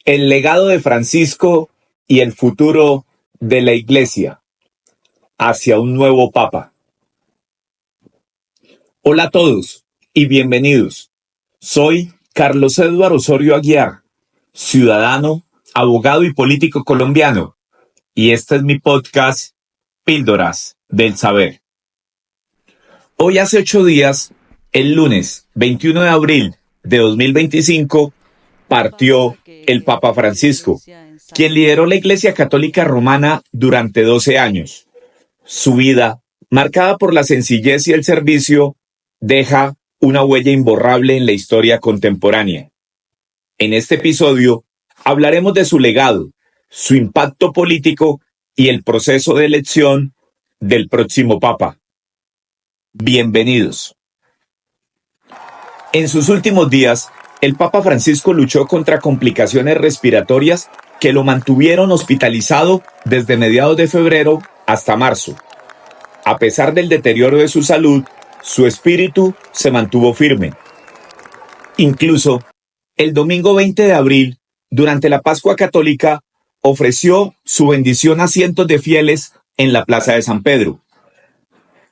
El legado de Francisco y el futuro de la Iglesia hacia un nuevo Papa. Hola a todos y bienvenidos. Soy Carlos Eduardo Osorio Aguiar, ciudadano, abogado y político colombiano, y este es mi podcast Píldoras del Saber. Hoy hace 8 días, el lunes 21 de abril de 2025, partió el Papa Francisco, quien lideró la Iglesia Católica Romana durante 12 años. Su vida, marcada por la sencillez y el servicio, deja una huella imborrable en la historia contemporánea. En este episodio hablaremos de su legado, su impacto político y el proceso de elección del próximo Papa. Bienvenidos. En sus últimos días, el Papa Francisco luchó contra complicaciones respiratorias que lo mantuvieron hospitalizado desde mediados de febrero hasta marzo. A pesar del deterioro de su salud, su espíritu se mantuvo firme. Incluso, el domingo 20 de abril, durante la Pascua Católica, ofreció su bendición a cientos de fieles en la Plaza de San Pedro.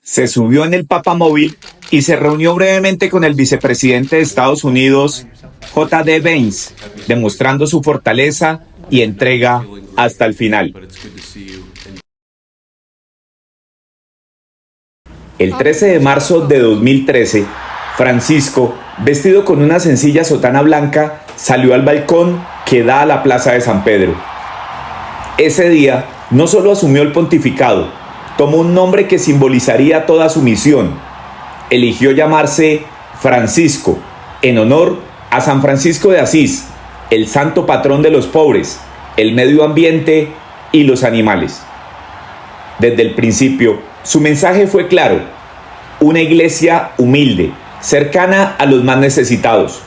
Se subió en el papamóvil y se reunió brevemente con el vicepresidente de Estados Unidos, J.D. Vance, demostrando su fortaleza y entrega hasta el final. El 13 de marzo de 2013, Francisco, vestido con una sencilla sotana blanca, salió al balcón que da a la Plaza de San Pedro. Ese día, no solo asumió el pontificado, tomó un nombre que simbolizaría toda su misión. Eligió llamarse Francisco, en honor a San Francisco de Asís, el santo patrón de los pobres, el medio ambiente y los animales. Desde el principio, su mensaje fue claro: una iglesia humilde, cercana a los más necesitados.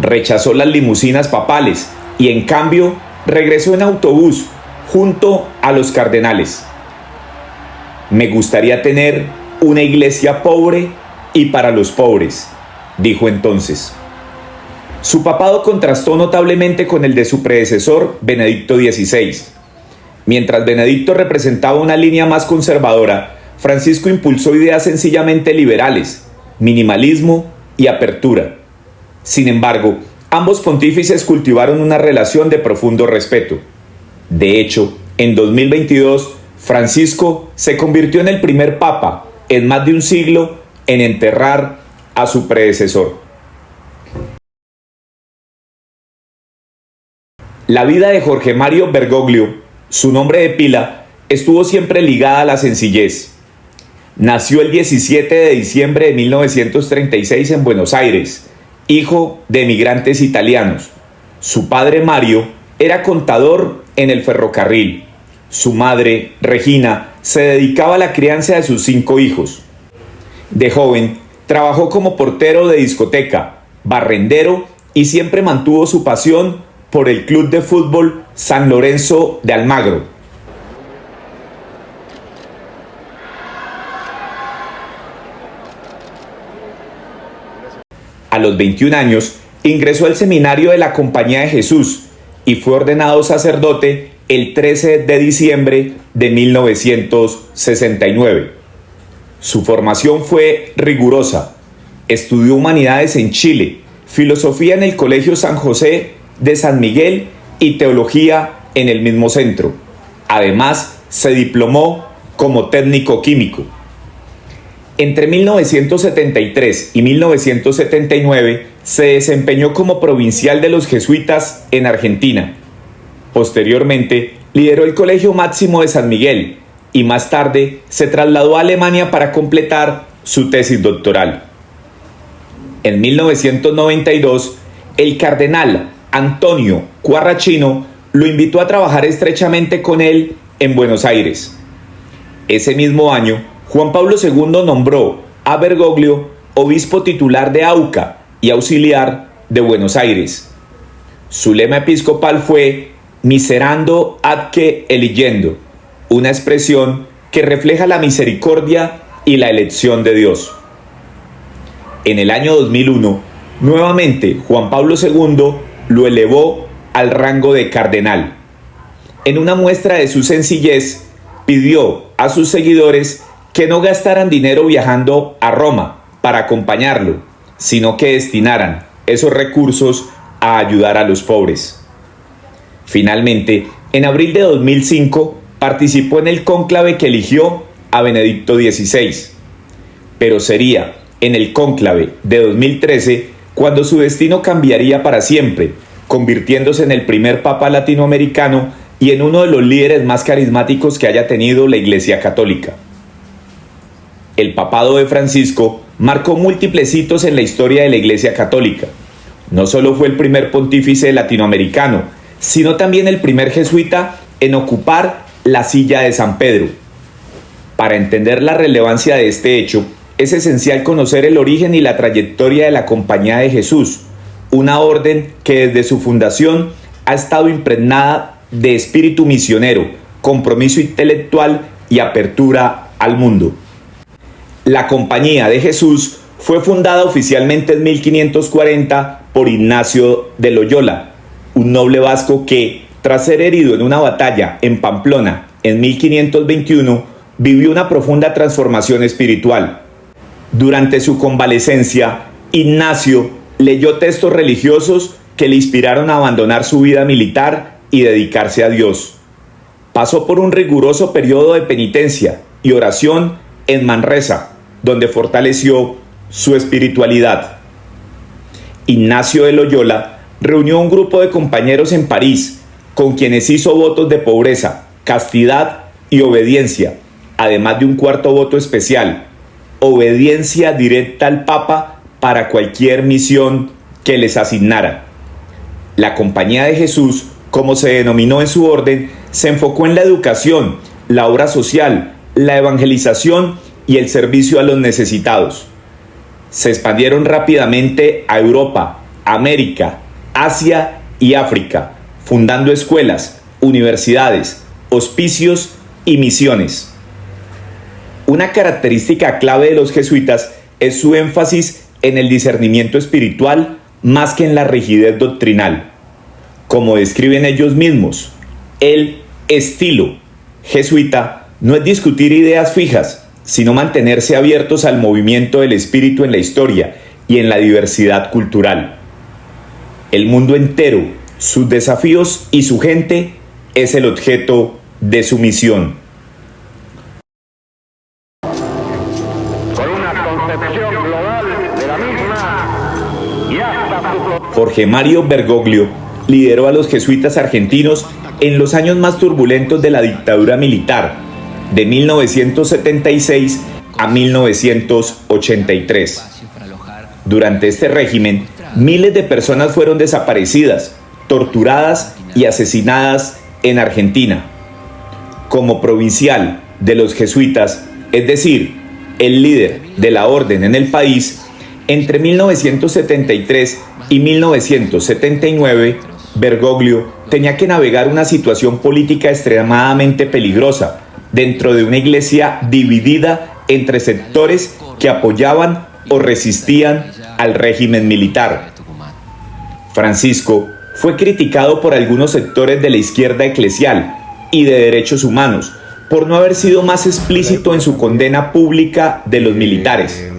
Rechazó las limusinas papales y, en cambio, regresó en autobús junto a los cardenales. Me gustaría tener una iglesia pobre y para los pobres, dijo entonces. Su papado contrastó notablemente con el de su predecesor, Benedicto XVI. Mientras Benedicto representaba una línea más conservadora, Francisco impulsó ideas sencillamente liberales, minimalismo y apertura. Sin embargo, ambos pontífices cultivaron una relación de profundo respeto. De hecho, en 2022, Francisco se convirtió en el primer papa en más de un siglo en enterrar a su predecesor. La vida de Jorge Mario Bergoglio, su nombre de pila, estuvo siempre ligada a la sencillez. Nació el 17 de diciembre de 1936 en Buenos Aires, hijo de emigrantes italianos. Su padre Mario era contador en el ferrocarril. Su madre, Regina, se dedicaba a la crianza de sus 5 hijos. De joven, trabajó como portero de discoteca, barrendero y siempre mantuvo su pasión por el club de fútbol San Lorenzo de Almagro. A los 21 años, ingresó al seminario de la Compañía de Jesús y fue ordenado sacerdote el 13 de diciembre de 1969. Su formación fue rigurosa. Estudió humanidades en Chile, filosofía en el Colegio San José de San Miguel y teología en el mismo centro. Además, se diplomó como técnico químico. Entre 1973 y 1979 se desempeñó como provincial de los jesuitas en Argentina. Posteriormente, lideró el Colegio Máximo de San Miguel y más tarde se trasladó a Alemania para completar su tesis doctoral. En 1992, el cardenal Antonio Quarracino lo invitó a trabajar estrechamente con él en Buenos Aires. Ese mismo año, Juan Pablo II nombró a Bergoglio obispo titular de Auca y auxiliar de Buenos Aires. Su lema episcopal fue Miserando adque eligiendo, una expresión que refleja la misericordia y la elección de Dios. En el año 2001, nuevamente Juan Pablo II lo elevó al rango de cardenal. En una muestra de su sencillez, pidió a sus seguidores que no gastaran dinero viajando a Roma para acompañarlo, sino que destinaran esos recursos a ayudar a los pobres. Finalmente, en abril de 2005, participó en el cónclave que eligió a Benedicto XVI, pero sería en el cónclave de 2013 cuando su destino cambiaría para siempre, convirtiéndose en el primer papa latinoamericano y en uno de los líderes más carismáticos que haya tenido la Iglesia Católica. El papado de Francisco marcó múltiples hitos en la historia de la Iglesia Católica. No solo fue el primer pontífice latinoamericano, sino también el primer jesuita en ocupar la silla de San Pedro. Para entender la relevancia de este hecho, es esencial conocer el origen y la trayectoria de la Compañía de Jesús, una orden que desde su fundación ha estado impregnada de espíritu misionero, compromiso intelectual y apertura al mundo. La Compañía de Jesús fue fundada oficialmente en 1540 por Ignacio de Loyola, un noble vasco que, tras ser herido en una batalla en Pamplona en 1521, vivió una profunda transformación espiritual. Durante su convalecencia, Ignacio leyó textos religiosos que le inspiraron a abandonar su vida militar y dedicarse a Dios. Pasó por un riguroso periodo de penitencia y oración en Manresa, donde fortaleció su espiritualidad. Ignacio de Loyola reunió un grupo de compañeros en París, con quienes hizo votos de pobreza, castidad y obediencia, además de un cuarto voto especial: obediencia directa al Papa para cualquier misión que les asignara. La Compañía de Jesús, como se denominó en su orden, se enfocó en la educación, la obra social, la evangelización y el servicio a los necesitados. Se expandieron rápidamente a Europa, América, Asia y África, fundando escuelas, universidades, hospicios y misiones. Una característica clave de los jesuitas es su énfasis en el discernimiento espiritual más que en la rigidez doctrinal. Como describen ellos mismos, el estilo jesuita no es discutir ideas fijas, sino mantenerse abiertos al movimiento del espíritu en la historia y en la diversidad cultural. El mundo entero, sus desafíos y su gente es el objeto de su misión. Jorge Mario Bergoglio lideró a los jesuitas argentinos en los años más turbulentos de la dictadura militar, de 1976 a 1983. Durante este régimen, miles de personas fueron desaparecidas, torturadas y asesinadas en Argentina. Como provincial de los jesuitas, es decir, el líder de la orden en el país, entre 1973 y 1979, Bergoglio tenía que navegar una situación política extremadamente peligrosa dentro de una iglesia dividida entre sectores que apoyaban o resistían al régimen militar. Francisco fue criticado por algunos sectores de la izquierda eclesial y de derechos humanos por no haber sido más explícito en su condena pública de los militares.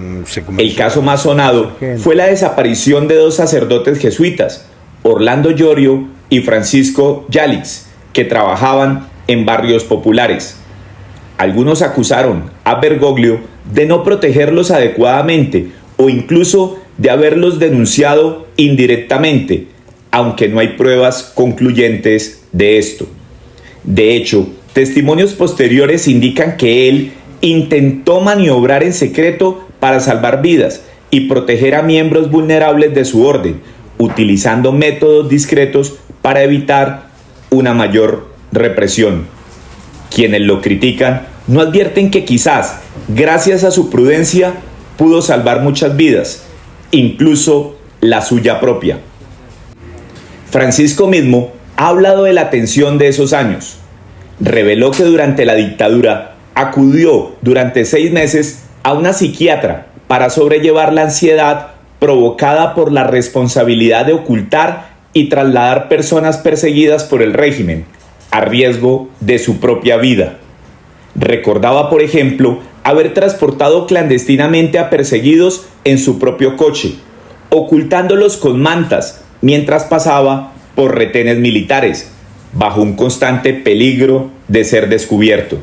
El caso más sonado fue la desaparición de dos sacerdotes jesuitas, Orlando Llorio y Francisco Yalix, que trabajaban en barrios populares. Algunos acusaron a Bergoglio de no protegerlos adecuadamente o incluso de haberlos denunciado indirectamente, aunque no hay pruebas concluyentes de esto. De hecho, testimonios posteriores indican que él intentó maniobrar en secreto para salvar vidas y proteger a miembros vulnerables de su orden, utilizando métodos discretos para evitar una mayor represión. Quienes lo critican no advierten que quizás, gracias a su prudencia, pudo salvar muchas vidas, incluso la suya propia. Francisco mismo ha hablado de la tensión de esos años. Reveló que durante la dictadura acudió durante 6 meses a una psiquiatra para sobrellevar la ansiedad provocada por la responsabilidad de ocultar y trasladar personas perseguidas por el régimen, a riesgo de su propia vida. Recordaba, por ejemplo, haber transportado clandestinamente a perseguidos en su propio coche, ocultándolos con mantas mientras pasaba por retenes militares, bajo un constante peligro de ser descubierto.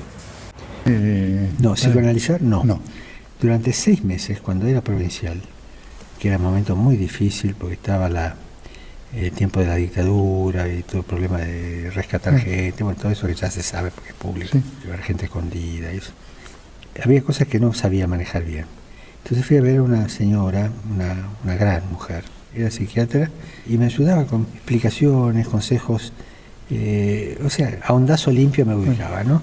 No, psicoanalizar no. Durante 6 meses, cuando era provincial, que era un momento muy difícil porque estaba el tiempo de la dictadura y todo el problema de rescatar gente, bueno, todo eso que ya se sabe porque es público, llevar gente escondida y eso. Había cosas que no sabía manejar bien. Entonces fui a ver a una señora, una gran mujer, era psiquiatra, y me ayudaba con explicaciones, consejos, o sea, a ondazo limpio me ubicaba, ¿no?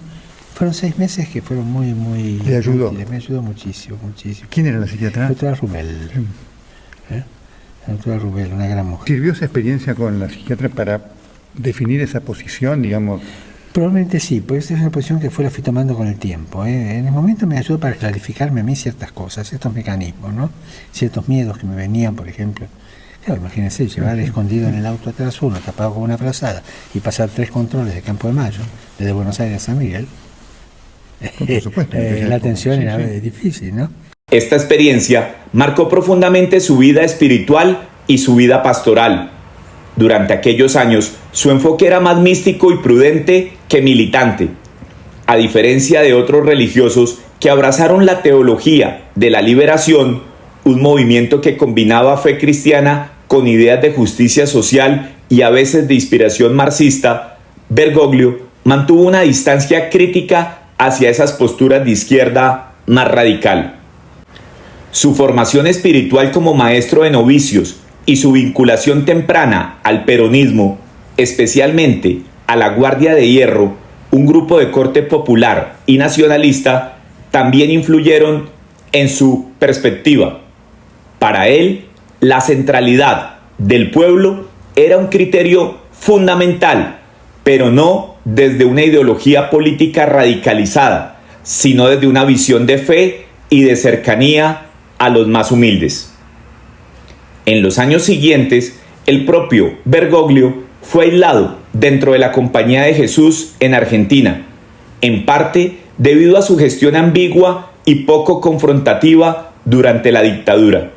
Fueron 6 meses que fueron muy ¿Le ayudó? útiles, me ayudó muchísimo. ¿Quién era la psiquiatra? La doctora Rumel. La doctora Rumel, una gran mujer. ¿Sirvió esa experiencia con la psiquiatra para definir esa posición, digamos? Probablemente sí, porque esa es una posición que fui tomando con el tiempo. En el momento me ayudó para clarificarme a mí ciertas cosas, ciertos mecanismos, ¿no? Ciertos miedos que me venían, por ejemplo. Claro, imagínense, llevar escondido en el auto atrás uno, tapado con una frazada, y pasar 3 controles de Campo de Mayo, desde Buenos Aires a San Miguel. Por supuesto. La atención era difícil, ¿no? Esta experiencia marcó profundamente su vida espiritual y su vida pastoral. Durante aquellos años, su enfoque era más místico y prudente que militante. A diferencia de otros religiosos que abrazaron la teología de la liberación, un movimiento que combinaba fe cristiana con ideas de justicia social y a veces de inspiración marxista, Bergoglio mantuvo una distancia crítica hacia esas posturas de izquierda más radical. Su formación espiritual como maestro de novicios y su vinculación temprana al peronismo, especialmente a la Guardia de Hierro, un grupo de corte popular y nacionalista, también influyeron en su perspectiva. Para él, la centralidad del pueblo era un criterio fundamental, pero no desde una ideología política radicalizada, sino desde una visión de fe y de cercanía a los más humildes. En los años siguientes, el propio Bergoglio fue aislado dentro de la Compañía de Jesús en Argentina, en parte debido a su gestión ambigua y poco confrontativa durante la dictadura.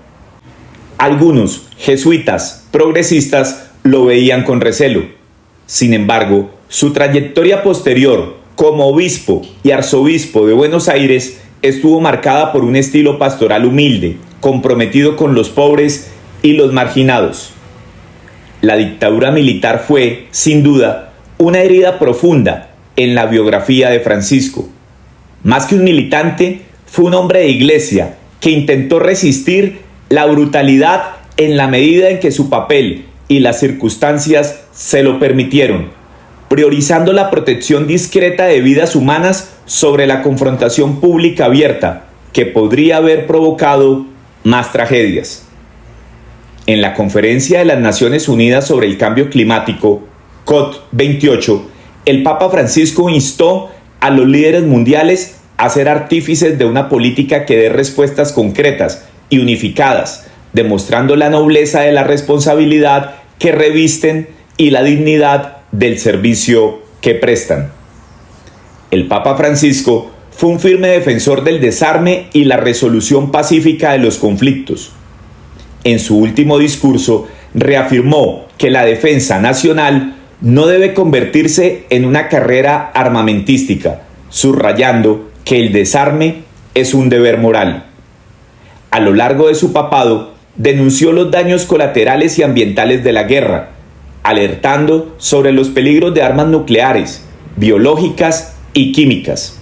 Algunos jesuitas progresistas lo veían con recelo. Sin embargo, su trayectoria posterior como obispo y arzobispo de Buenos Aires estuvo marcada por un estilo pastoral humilde, comprometido con los pobres y los marginados. La dictadura militar fue, sin duda, una herida profunda en la biografía de Francisco. Más que un militante, fue un hombre de iglesia que intentó resistir la brutalidad en la medida en que su papel y las circunstancias se lo permitieron, priorizando la protección discreta de vidas humanas sobre la confrontación pública abierta, que podría haber provocado más tragedias. En la Conferencia de las Naciones Unidas sobre el Cambio Climático, COP28, el Papa Francisco instó a los líderes mundiales a ser artífices de una política que dé respuestas concretas y unificadas, demostrando la nobleza de la responsabilidad que revisten y la dignidad del servicio que prestan. El Papa Francisco fue un firme defensor del desarme y la resolución pacífica de los conflictos. En su último discurso, reafirmó que la defensa nacional no debe convertirse en una carrera armamentística, subrayando que el desarme es un deber moral. A lo largo de su papado, denunció los daños colaterales y ambientales de la guerra, alertando sobre los peligros de armas nucleares, biológicas y químicas.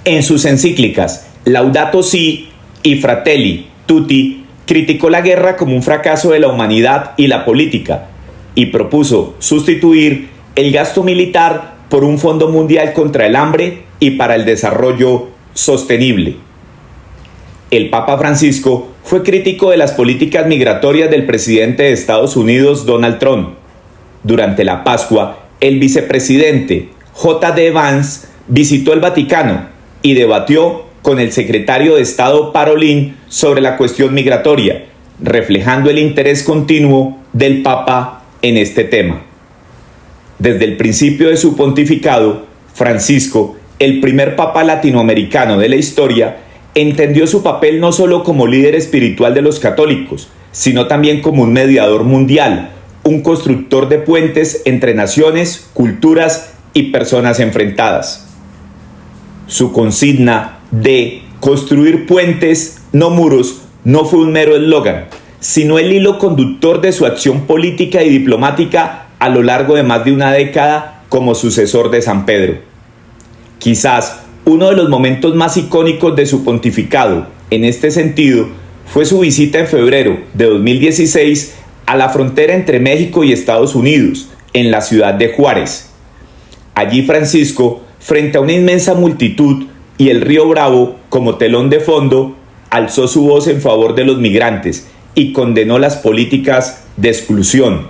En sus encíclicas Laudato Si y Fratelli Tutti, criticó la guerra como un fracaso de la humanidad y la política, y propuso sustituir el gasto militar por un Fondo Mundial contra el Hambre y para el Desarrollo Sostenible. El Papa Francisco fue crítico de las políticas migratorias del presidente de Estados Unidos, Donald Trump. Durante la Pascua, el vicepresidente J.D. Vance visitó el Vaticano y debatió con el secretario de Estado Parolin sobre la cuestión migratoria, reflejando el interés continuo del Papa en este tema. Desde el principio de su pontificado, Francisco, el primer papa latinoamericano de la historia, entendió su papel no solo como líder espiritual de los católicos, sino también como un mediador mundial, un constructor de puentes entre naciones, culturas y personas enfrentadas. Su consigna de construir puentes, no muros, no fue un mero eslogan, sino el hilo conductor de su acción política y diplomática a lo largo de más de una década como sucesor de San Pedro. Quizás uno de los momentos más icónicos de su pontificado, en este sentido, fue su visita en febrero de 2016 a la frontera entre México y Estados Unidos, en la ciudad de Juárez. Allí Francisco, frente a una inmensa multitud y el río Bravo como telón de fondo, alzó su voz en favor de los migrantes y condenó las políticas de exclusión.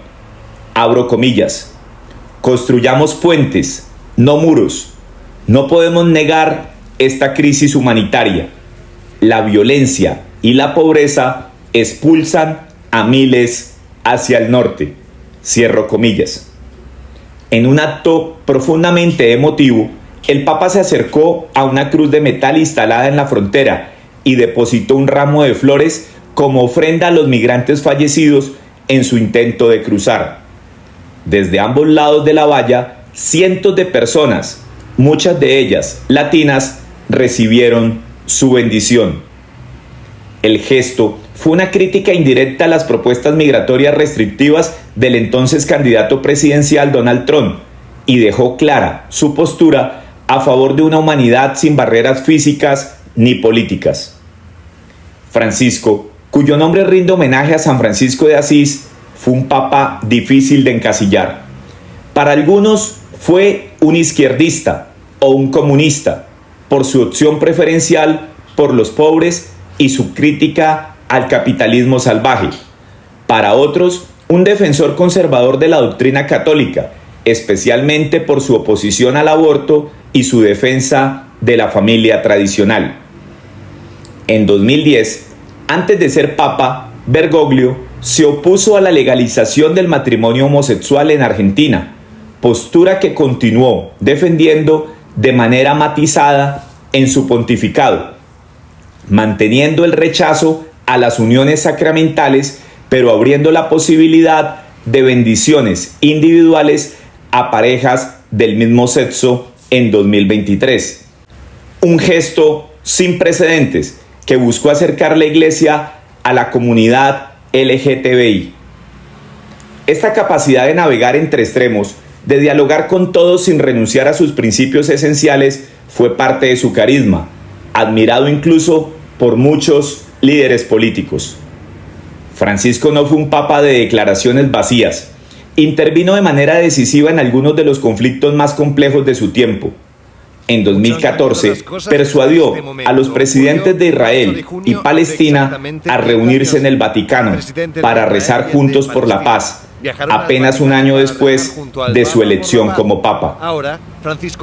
Abro comillas. Construyamos puentes, no muros. No podemos negar esta crisis humanitaria. La violencia y la pobreza expulsan a miles hacia el norte. Cierro comillas. En un acto profundamente emotivo, el Papa se acercó a una cruz de metal instalada en la frontera y depositó un ramo de flores como ofrenda a los migrantes fallecidos en su intento de cruzar. Desde ambos lados de la valla, cientos de personas, muchas de ellas latinas, recibieron su bendición. El gesto fue una crítica indirecta a las propuestas migratorias restrictivas del entonces candidato presidencial Donald Trump y dejó clara su postura a favor de una humanidad sin barreras físicas ni políticas. Francisco, cuyo nombre rinde homenaje a San Francisco de Asís, fue un papa difícil de encasillar. Para algunos fue un izquierdista o un comunista, por su opción preferencial por los pobres y su crítica al capitalismo salvaje. Para otros, un defensor conservador de la doctrina católica, especialmente por su oposición al aborto y su defensa de la familia tradicional. En 2010, antes de ser papa, Bergoglio se opuso a la legalización del matrimonio homosexual en Argentina, postura que continuó defendiendo de manera matizada en su pontificado, manteniendo el rechazo a las uniones sacramentales, pero abriendo la posibilidad de bendiciones individuales a parejas del mismo sexo en 2023. Un gesto sin precedentes que buscó acercar la Iglesia a la comunidad LGTBI. Esta capacidad de navegar entre extremos, de dialogar con todos sin renunciar a sus principios esenciales, fue parte de su carisma, admirado incluso por muchos líderes políticos. Francisco no fue un papa de declaraciones vacías. Intervino de manera decisiva en algunos de los conflictos más complejos de su tiempo. En 2014, persuadió a los presidentes de Israel y Palestina a reunirse en el Vaticano para rezar juntos por la paz, apenas un año después de su elección como papa.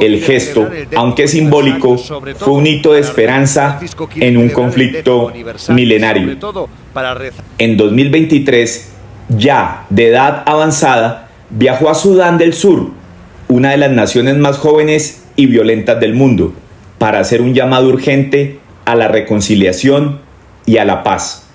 El gesto, aunque simbólico, fue un hito de esperanza en un conflicto milenario. En 2023, ya de edad avanzada, viajó a Sudán del Sur, una de las naciones más jóvenes y violentas del mundo, para hacer un llamado urgente a la reconciliación y a la paz.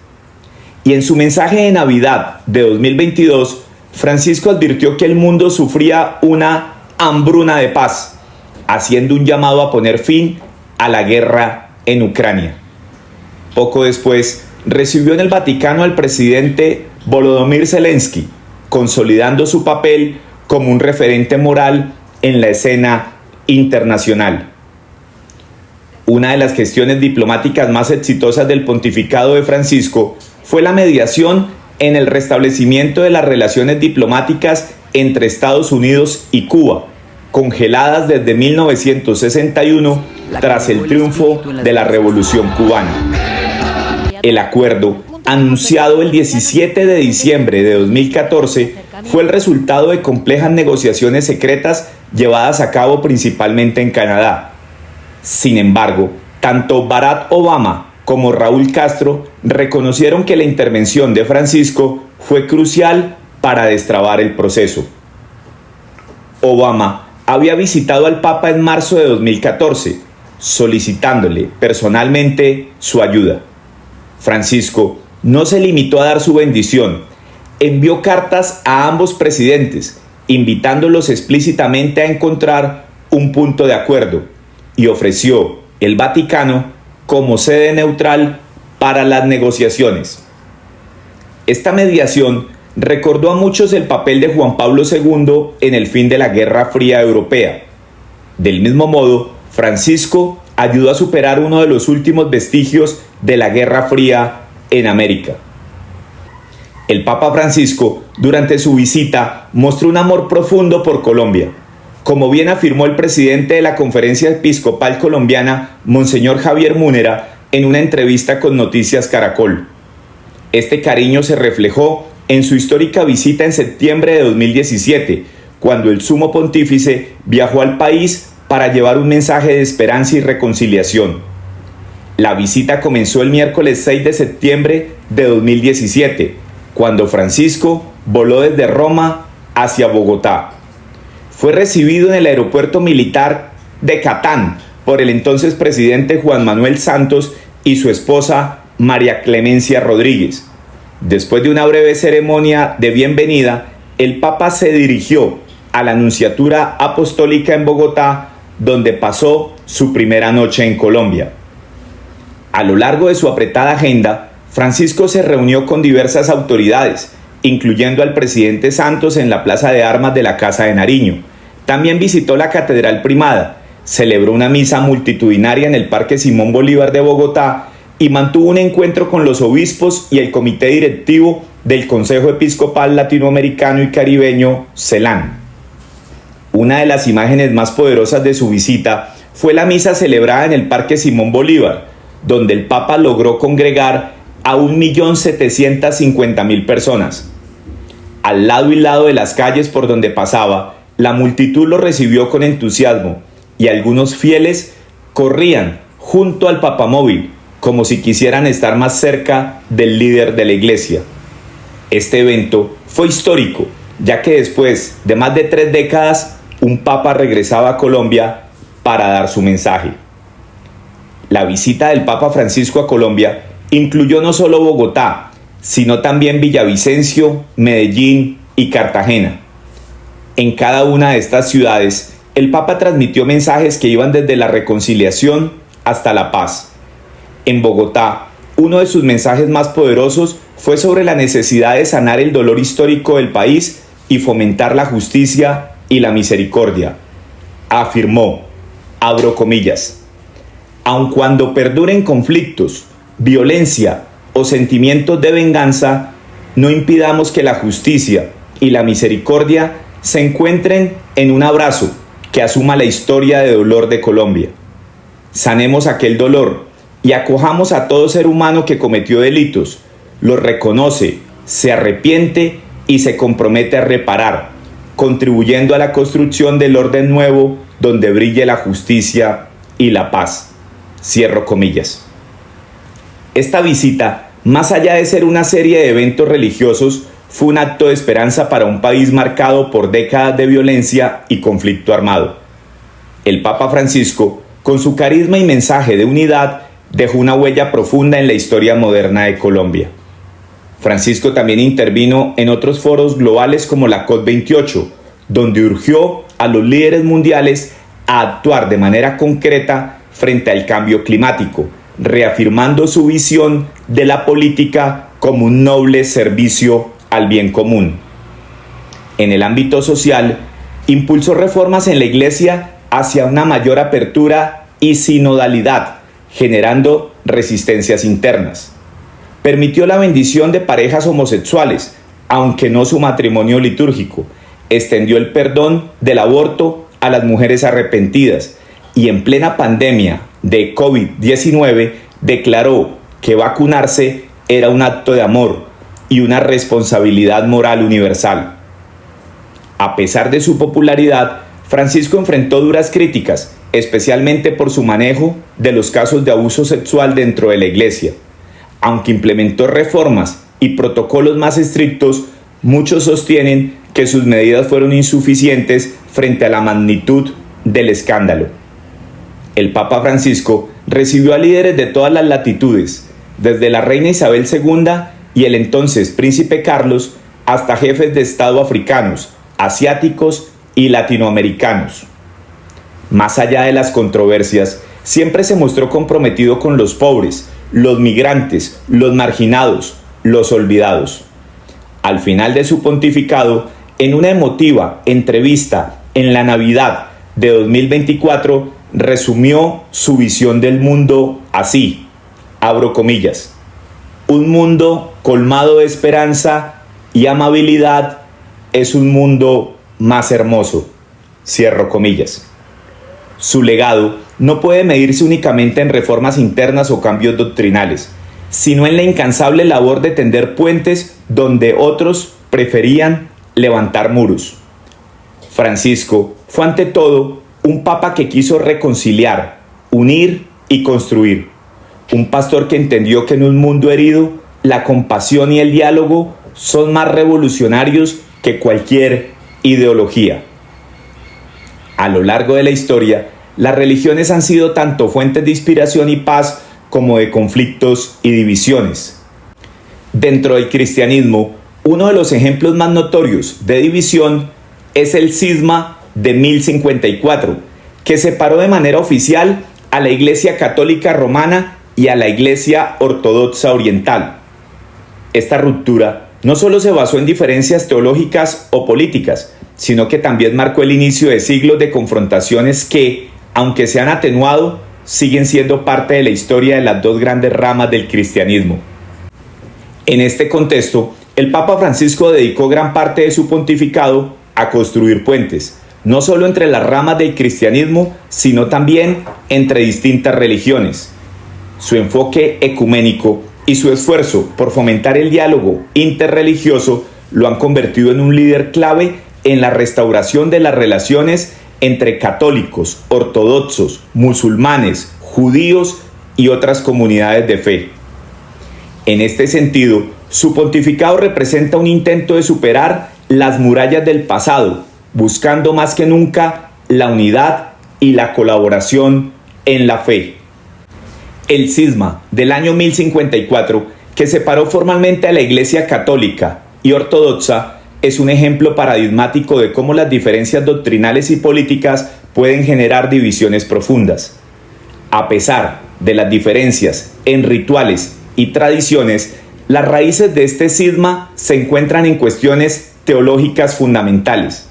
Y en su mensaje de Navidad de 2022, Francisco advirtió que el mundo sufría una hambruna de paz, haciendo un llamado a poner fin a la guerra en Ucrania. Poco después, recibió en el Vaticano al presidente Volodymyr Zelensky, consolidando su papel como un referente moral en la escena internacional. Una de las gestiones diplomáticas más exitosas del pontificado de Francisco fue la mediación en el restablecimiento de las relaciones diplomáticas entre Estados Unidos y Cuba, congeladas desde 1961 tras el triunfo de la Revolución Cubana. El acuerdo, anunciado el 17 de diciembre de 2014, fue el resultado de complejas negociaciones secretas llevadas a cabo principalmente en Canadá. Sin embargo, tanto Barack Obama como Raúl Castro reconocieron que la intervención de Francisco fue crucial para destrabar el proceso. Obama había visitado al Papa en marzo de 2014, solicitándole personalmente su ayuda. Francisco no se limitó a dar su bendición, envió cartas a ambos presidentes, invitándolos explícitamente a encontrar un punto de acuerdo, y ofreció el Vaticano como sede neutral para las negociaciones. Esta mediación recordó a muchos el papel de Juan Pablo II en el fin de la Guerra Fría Europea. Del mismo modo, Francisco ayudó a superar uno de los últimos vestigios de la Guerra Fría en América. El Papa Francisco, durante su visita, mostró un amor profundo por Colombia. Como bien afirmó el presidente de la Conferencia Episcopal Colombiana, Monseñor Javier Múnera, en una entrevista con Noticias Caracol. Este cariño se reflejó en su histórica visita en septiembre de 2017, cuando el Sumo Pontífice viajó al país para llevar un mensaje de esperanza y reconciliación. La visita comenzó el miércoles 6 de septiembre de 2017, cuando Francisco voló desde Roma hacia Bogotá. Fue recibido en el aeropuerto militar de Catán por el entonces presidente Juan Manuel Santos y su esposa María Clemencia Rodríguez. Después de una breve ceremonia de bienvenida, el Papa se dirigió a la Nunciatura Apostólica en Bogotá, donde pasó su primera noche en Colombia. A lo largo de su apretada agenda, Francisco se reunió con diversas autoridades, incluyendo al presidente Santos en la Plaza de Armas de la Casa de Nariño. También visitó la Catedral Primada, celebró una misa multitudinaria en el Parque Simón Bolívar de Bogotá y mantuvo un encuentro con los obispos y el comité directivo del Consejo Episcopal Latinoamericano y Caribeño, CELAN. Una de las imágenes más poderosas de su visita fue la misa celebrada en el Parque Simón Bolívar, donde el Papa logró congregar a 1.750.000 personas. Al lado y lado de las calles por donde pasaba, la multitud lo recibió con entusiasmo y algunos fieles corrían junto al papamóvil como si quisieran estar más cerca del líder de la iglesia. Este evento fue histórico, ya que después de más de 3 décadas, un papa regresaba a Colombia para dar su mensaje. La visita del Papa Francisco a Colombia incluyó no solo Bogotá, sino también Villavicencio, Medellín y Cartagena. En cada una de estas ciudades, el Papa transmitió mensajes que iban desde la reconciliación hasta la paz. En Bogotá, uno de sus mensajes más poderosos fue sobre la necesidad de sanar el dolor histórico del país y fomentar la justicia y la misericordia. Afirmó, abro comillas, aun cuando perduren conflictos, violencia o sentimientos de venganza, no impidamos que la justicia y la misericordia se encuentren en un abrazo que asuma la historia de dolor de Colombia. Sanemos aquel dolor y acojamos a todo ser humano que cometió delitos, los reconoce, se arrepiente y se compromete a reparar, contribuyendo a la construcción del orden nuevo donde brille la justicia y la paz. Cierro comillas. Esta visita, más allá de ser una serie de eventos religiosos, fue un acto de esperanza para un país marcado por décadas de violencia y conflicto armado. El Papa Francisco, con su carisma y mensaje de unidad, dejó una huella profunda en la historia moderna de Colombia. Francisco también intervino en otros foros globales como la COP28, donde urgió a los líderes mundiales a actuar de manera concreta frente al cambio climático, reafirmando su visión de la política como un noble servicio al bien común. En el ámbito social, impulsó reformas en la Iglesia hacia una mayor apertura y sinodalidad, generando resistencias internas. Permitió la bendición de parejas homosexuales, aunque no su matrimonio litúrgico. Extendió el perdón del aborto a las mujeres arrepentidas y en plena pandemia de COVID-19 declaró que vacunarse era un acto de amor y una responsabilidad moral universal. A pesar de su popularidad, Francisco enfrentó duras críticas, especialmente por su manejo de los casos de abuso sexual dentro de la Iglesia. Aunque implementó reformas y protocolos más estrictos, muchos sostienen que sus medidas fueron insuficientes frente a la magnitud del escándalo. El Papa Francisco recibió a líderes de todas las latitudes, desde la reina Isabel II y el entonces príncipe Carlos, hasta jefes de Estado africanos, asiáticos y latinoamericanos. Más allá de las controversias, siempre se mostró comprometido con los pobres, los migrantes, los marginados, los olvidados. Al final de su pontificado, en una emotiva entrevista en la Navidad de 2024, resumió su visión del mundo así, abro comillas: un mundo colmado de esperanza y amabilidad es un mundo más hermoso, cierro comillas. Su legado no puede medirse únicamente en reformas internas o cambios doctrinales, sino en la incansable labor de tender puentes donde otros preferían levantar muros. Francisco fue ante todo un papa que quiso reconciliar, unir y construir. Un pastor que entendió que en un mundo herido, la compasión y el diálogo son más revolucionarios que cualquier ideología. A lo largo de la historia, las religiones han sido tanto fuentes de inspiración y paz como de conflictos y divisiones. Dentro del cristianismo, uno de los ejemplos más notorios de división es el cisma de 1054, que separó de manera oficial a la Iglesia Católica Romana y a la Iglesia Ortodoxa Oriental. Esta ruptura no solo se basó en diferencias teológicas o políticas, sino que también marcó el inicio de siglos de confrontaciones que, aunque se han atenuado, siguen siendo parte de la historia de las dos grandes ramas del cristianismo. En este contexto, el Papa Francisco dedicó gran parte de su pontificado a construir puentes, no solo entre las ramas del cristianismo, sino también entre distintas religiones. Su enfoque ecuménico y su esfuerzo por fomentar el diálogo interreligioso lo han convertido en un líder clave en la restauración de las relaciones entre católicos, ortodoxos, musulmanes, judíos y otras comunidades de fe. En este sentido, su pontificado representa un intento de superar las murallas del pasado, buscando más que nunca la unidad y la colaboración en la fe. El cisma del año 1054, que separó formalmente a la Iglesia católica y ortodoxa, es un ejemplo paradigmático de cómo las diferencias doctrinales y políticas pueden generar divisiones profundas. A pesar de las diferencias en rituales y tradiciones, las raíces de este cisma se encuentran en cuestiones teológicas fundamentales.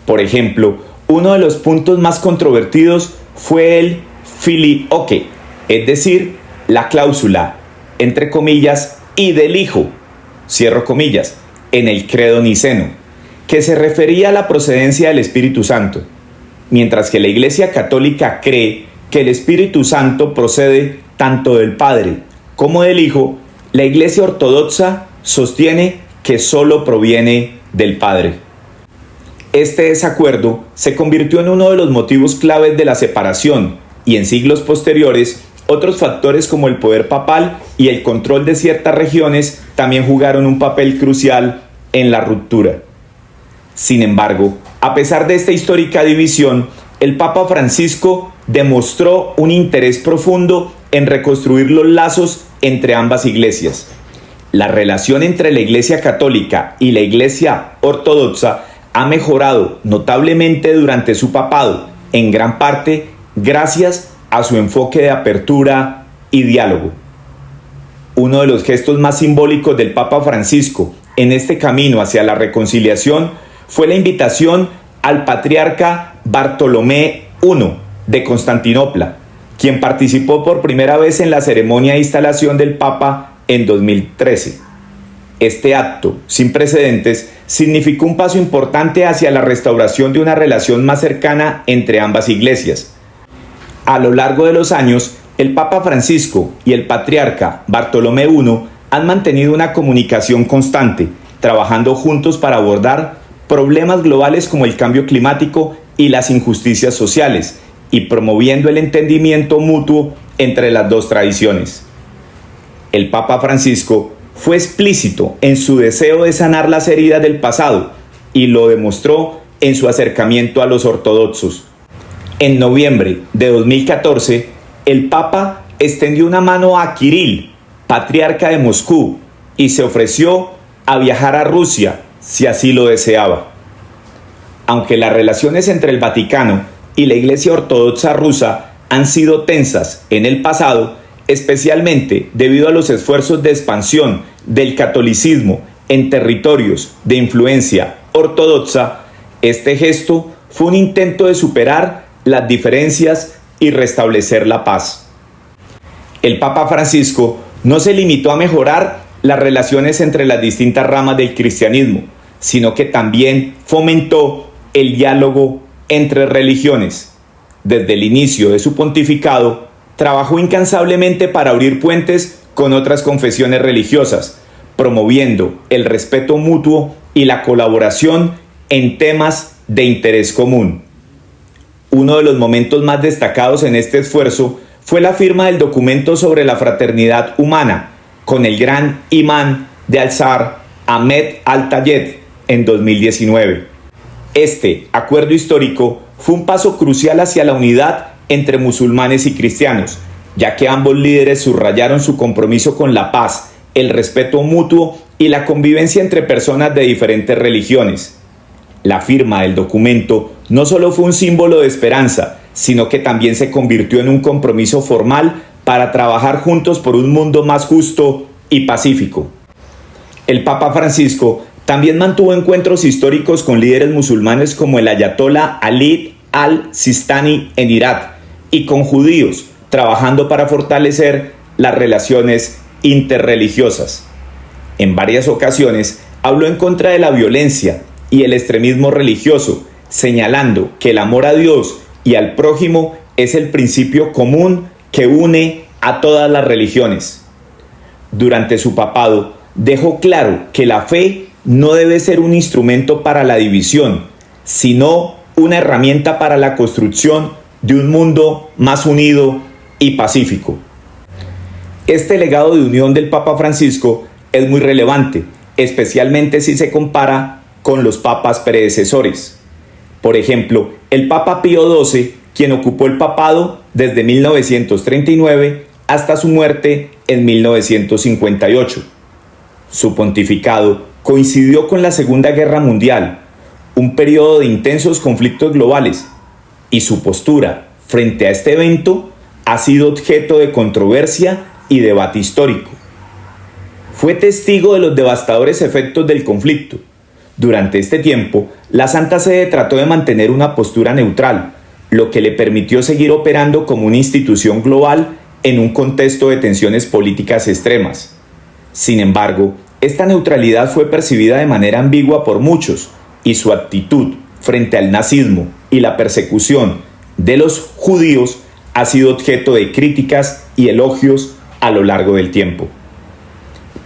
Por ejemplo, uno de los puntos más controvertidos fue el filioque, es decir, la cláusula, entre comillas, y del Hijo, cierro comillas, en el credo niceno, que se refería a la procedencia del Espíritu Santo. Mientras que la Iglesia Católica cree que el Espíritu Santo procede tanto del Padre como del Hijo, la Iglesia Ortodoxa sostiene que solo proviene del Padre. Este desacuerdo se convirtió en uno de los motivos claves de la separación y en siglos posteriores, otros factores como el poder papal y el control de ciertas regiones también jugaron un papel crucial en la ruptura. Sin embargo, a pesar de esta histórica división, el Papa Francisco demostró un interés profundo en reconstruir los lazos entre ambas iglesias. La relación entre la Iglesia Católica y la Iglesia Ortodoxa ha mejorado notablemente durante su papado, en gran parte gracias a su enfoque de apertura y diálogo. Uno de los gestos más simbólicos del Papa Francisco en este camino hacia la reconciliación fue la invitación al patriarca Bartolomé I de Constantinopla, quien participó por primera vez en la ceremonia de instalación del Papa en 2013. Este acto, sin precedentes, significó un paso importante hacia la restauración de una relación más cercana entre ambas iglesias. A lo largo de los años, el Papa Francisco y el patriarca Bartolomé I han mantenido una comunicación constante, trabajando juntos para abordar problemas globales como el cambio climático y las injusticias sociales, y promoviendo el entendimiento mutuo entre las dos tradiciones. El Papa Francisco fue explícito en su deseo de sanar las heridas del pasado y lo demostró en su acercamiento a los ortodoxos. En noviembre de 2014, el Papa extendió una mano a Kirill, patriarca de Moscú, y se ofreció a viajar a Rusia si así lo deseaba. Aunque las relaciones entre el Vaticano y la Iglesia Ortodoxa rusa han sido tensas en el pasado, especialmente debido a los esfuerzos de expansión del catolicismo en territorios de influencia ortodoxa, este gesto fue un intento de superar las diferencias y restablecer la paz. El Papa Francisco no se limitó a mejorar las relaciones entre las distintas ramas del cristianismo, sino que también fomentó el diálogo entre religiones. Desde el inicio de su pontificado, trabajó incansablemente para abrir puentes con otras confesiones religiosas, promoviendo el respeto mutuo y la colaboración en temas de interés común. Uno de los momentos más destacados en este esfuerzo fue la firma del documento sobre la fraternidad humana con el gran imán de Al-Azhar, Ahmed Al-Tayeb, en 2019. Este acuerdo histórico fue un paso crucial hacia la unidad entre musulmanes y cristianos, ya que ambos líderes subrayaron su compromiso con la paz, el respeto mutuo y la convivencia entre personas de diferentes religiones. La firma del documento no solo fue un símbolo de esperanza, sino que también se convirtió en un compromiso formal para trabajar juntos por un mundo más justo y pacífico. El Papa Francisco también mantuvo encuentros históricos con líderes musulmanes como el ayatolá Ali al-Sistani en Irak y con judíos, trabajando para fortalecer las relaciones interreligiosas. En varias ocasiones habló en contra de la violencia y el extremismo religioso, señalando que el amor a Dios y al prójimo es el principio común que une a todas las religiones. Durante su papado, dejó claro que la fe no debe ser un instrumento para la división, sino una herramienta para la construcción de un mundo más unido y pacífico. Este legado de unión del Papa Francisco es muy relevante, especialmente si se compara con los papas predecesores. Por ejemplo, el Papa Pío XII, quien ocupó el papado desde 1939 hasta su muerte en 1958. Su pontificado coincidió con la Segunda Guerra Mundial, un periodo de intensos conflictos globales, y su postura frente a este evento ha sido objeto de controversia y debate histórico. Fue testigo de los devastadores efectos del conflicto. Durante este tiempo, la Santa Sede trató de mantener una postura neutral, lo que le permitió seguir operando como una institución global en un contexto de tensiones políticas extremas. Sin embargo, esta neutralidad fue percibida de manera ambigua por muchos, y su actitud frente al nazismo y la persecución de los judíos ha sido objeto de críticas y elogios a lo largo del tiempo.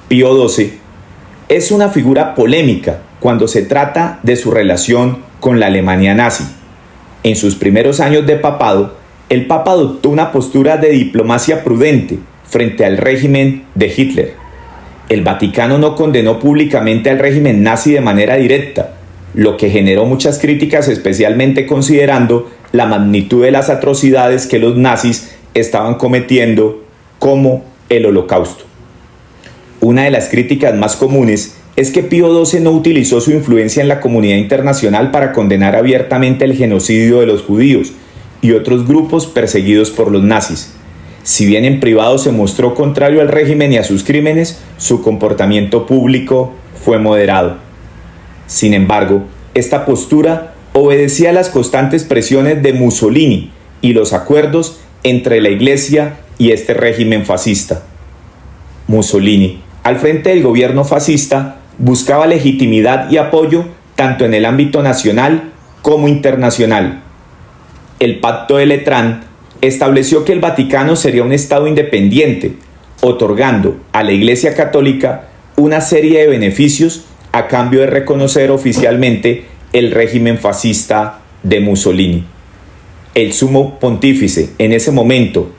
Pío XII es una figura polémica cuando se trata de su relación con la Alemania nazi. En sus primeros años de papado, el Papa adoptó una postura de diplomacia prudente frente al régimen de Hitler. El Vaticano no condenó públicamente al régimen nazi de manera directa, lo que generó muchas críticas, especialmente considerando la magnitud de las atrocidades que los nazis estaban cometiendo, como el Holocausto. Una de las críticas más comunes es que Pío XII no utilizó su influencia en la comunidad internacional para condenar abiertamente el genocidio de los judíos y otros grupos perseguidos por los nazis. Si bien en privado se mostró contrario al régimen y a sus crímenes, su comportamiento público fue moderado. Sin embargo, esta postura obedecía a las constantes presiones de Mussolini y los acuerdos entre la Iglesia y este régimen fascista. Mussolini, al frente del gobierno fascista, buscaba legitimidad y apoyo tanto en el ámbito nacional como internacional. El Pacto de Letrán estableció que el Vaticano sería un Estado independiente, otorgando a la Iglesia Católica una serie de beneficios a cambio de reconocer oficialmente el régimen fascista de Mussolini. El sumo pontífice en ese momento,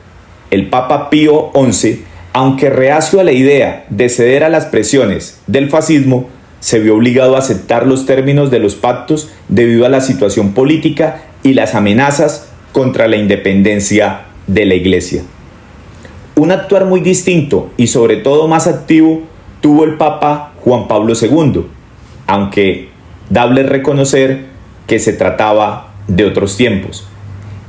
el Papa Pío XI, aunque reacio a la idea de ceder a las presiones del fascismo, se vio obligado a aceptar los términos de los pactos debido a la situación política y las amenazas contra la independencia de la Iglesia. Un actuar muy distinto y sobre todo más activo tuvo el Papa Juan Pablo II, aunque dable reconocer que se trataba de otros tiempos.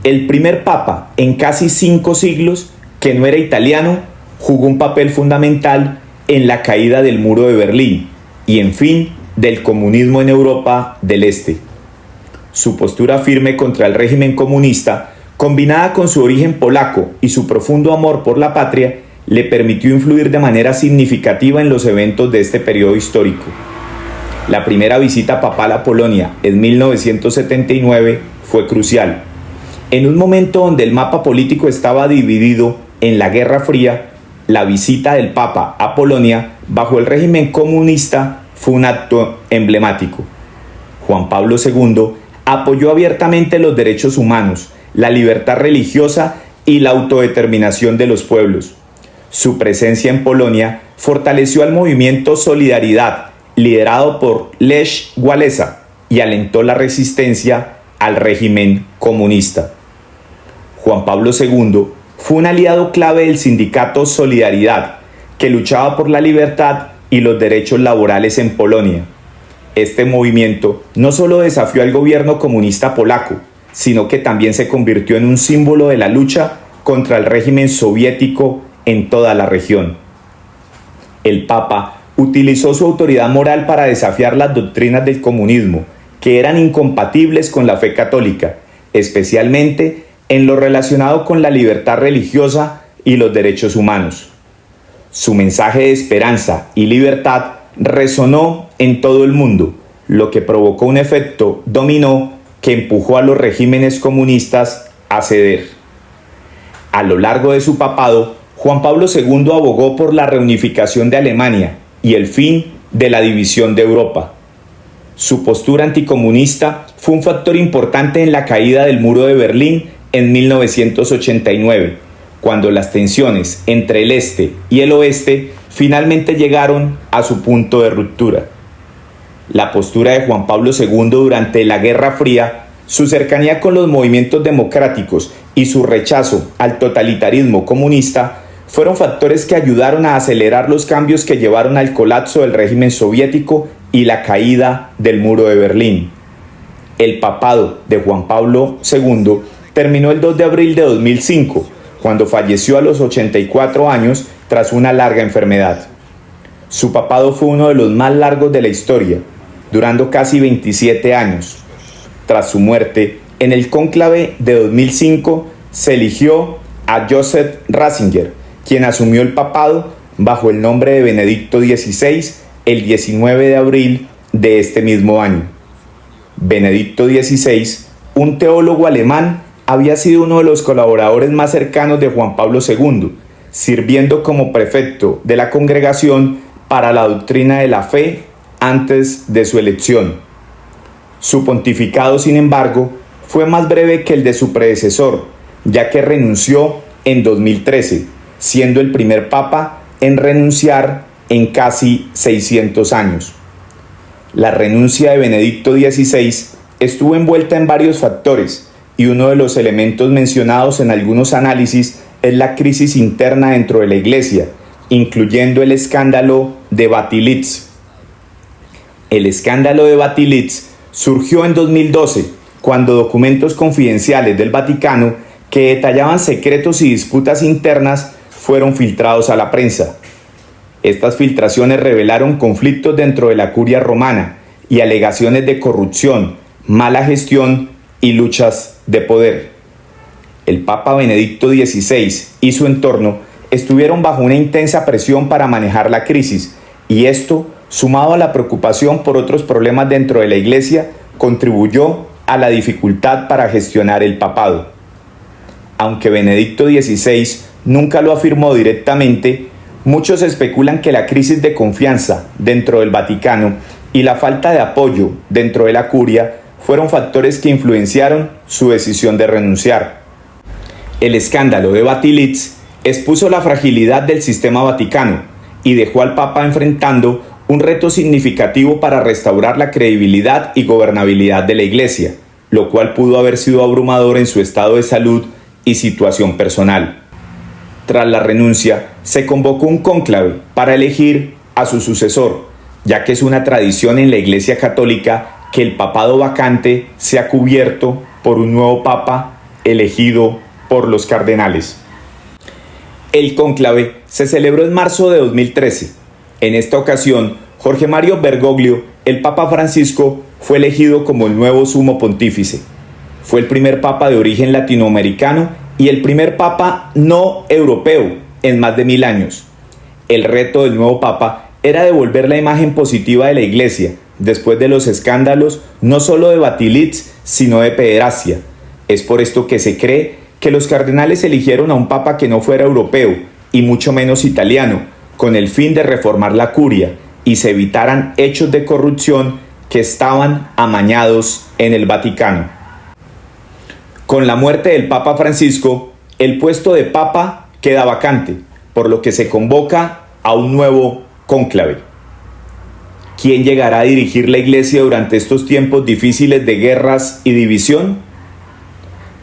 El primer Papa en casi 5 siglos que no era italiano jugó un papel fundamental en la caída del muro de Berlín y en fin del comunismo en Europa del Este. Su postura firme contra el régimen comunista, combinada con su origen polaco y su profundo amor por la patria, le permitió influir de manera significativa en los eventos de este periodo histórico. La primera visita papal a Polonia en 1979 fue crucial. En un momento donde el mapa político estaba dividido en la Guerra Fría, la visita del Papa a Polonia bajo el régimen comunista fue un acto emblemático. Juan Pablo II apoyó abiertamente los derechos humanos, la libertad religiosa y la autodeterminación de los pueblos. Su presencia en Polonia fortaleció al movimiento Solidaridad, liderado por Lech Wałęsa, y alentó la resistencia al régimen comunista. Juan Pablo II fue un aliado clave del sindicato Solidaridad, que luchaba por la libertad y los derechos laborales en Polonia. Este movimiento no solo desafió al gobierno comunista polaco, sino que también se convirtió en un símbolo de la lucha contra el régimen soviético en toda la región. El Papa utilizó su autoridad moral para desafiar las doctrinas del comunismo, que eran incompatibles con la fe católica, especialmente en lo relacionado con la libertad religiosa y los derechos humanos. Su mensaje de esperanza y libertad resonó en todo el mundo, lo que provocó un efecto dominó que empujó a los regímenes comunistas a ceder. A lo largo de su papado, Juan Pablo II abogó por la reunificación de Alemania y el fin de la división de Europa. Su postura anticomunista fue un factor importante en la caída del muro de Berlín en 1989, cuando las tensiones entre el este y el oeste finalmente llegaron a su punto de ruptura. La postura de Juan Pablo II durante la Guerra Fría, su cercanía con los movimientos democráticos y su rechazo al totalitarismo comunista fueron factores que ayudaron a acelerar los cambios que llevaron al colapso del régimen soviético y la caída del muro de Berlín. El papado de Juan Pablo II terminó el 2 de abril de 2005, cuando falleció a los 84 años tras una larga enfermedad. Su papado fue uno de los más largos de la historia, durando casi 27 años. Tras su muerte, en el cónclave de 2005 se eligió a Joseph Ratzinger, quien asumió el papado bajo el nombre de Benedicto XVI el 19 de abril de este mismo año. Benedicto XVI, un teólogo alemán, había sido uno de los colaboradores más cercanos de Juan Pablo II, sirviendo como prefecto de la Congregación para la Doctrina de la Fe antes de su elección. Su pontificado, sin embargo, fue más breve que el de su predecesor, ya que renunció en 2013, siendo el primer papa en renunciar en casi 600 años. La renuncia de Benedicto XVI estuvo envuelta en varios factores, y uno de los elementos mencionados en algunos análisis es la crisis interna dentro de la Iglesia, incluyendo el escándalo de Batilitz. El escándalo de Batilitz surgió en 2012, cuando documentos confidenciales del Vaticano que detallaban secretos y disputas internas fueron filtrados a la prensa. Estas filtraciones revelaron conflictos dentro de la curia romana y alegaciones de corrupción, mala gestión y luchas de poder. El Papa Benedicto XVI y su entorno estuvieron bajo una intensa presión para manejar la crisis, y esto, sumado a la preocupación por otros problemas dentro de la Iglesia, contribuyó a la dificultad para gestionar el papado. Aunque Benedicto XVI nunca lo afirmó directamente, muchos especulan que la crisis de confianza dentro del Vaticano y la falta de apoyo dentro de la curia fueron factores que influenciaron su decisión de renunciar. El escándalo de Batilitz expuso la fragilidad del sistema vaticano y dejó al Papa enfrentando un reto significativo para restaurar la credibilidad y gobernabilidad de la Iglesia, lo cual pudo haber sido abrumador en su estado de salud y situación personal. Tras la renuncia, se convocó un cónclave para elegir a su sucesor, ya que es una tradición en la Iglesia Católica que el papado vacante sea cubierto por un nuevo papa elegido por los cardenales. El cónclave se celebró en marzo de 2013. En esta ocasión, Jorge Mario Bergoglio, el Papa Francisco, fue elegido como el nuevo sumo pontífice. Fue el primer papa de origen latinoamericano y el primer papa no europeo en más de 1000 años. El reto del nuevo papa era devolver la imagen positiva de la Iglesia después de los escándalos no solo de Batilitz, sino de pederastia. Es por esto que se cree que los cardenales eligieron a un papa que no fuera europeo y mucho menos italiano, con el fin de reformar la curia y se evitaran hechos de corrupción que estaban amañados en el Vaticano. Con la muerte del Papa Francisco, el puesto de papa queda vacante, por lo que se convoca a un nuevo cónclave. ¿Quién llegará a dirigir la Iglesia durante estos tiempos difíciles de guerras y división?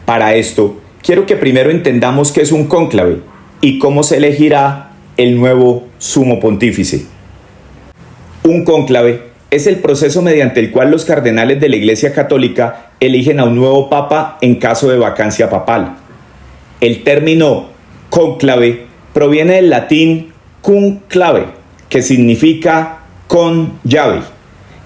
Para esto, quiero que primero entendamos qué es un cónclave y cómo se elegirá el nuevo sumo pontífice. Un cónclave es el proceso mediante el cual los cardenales de la Iglesia Católica eligen a un nuevo papa en caso de vacancia papal. El término cónclave proviene del latín cum clave, que significa con llave,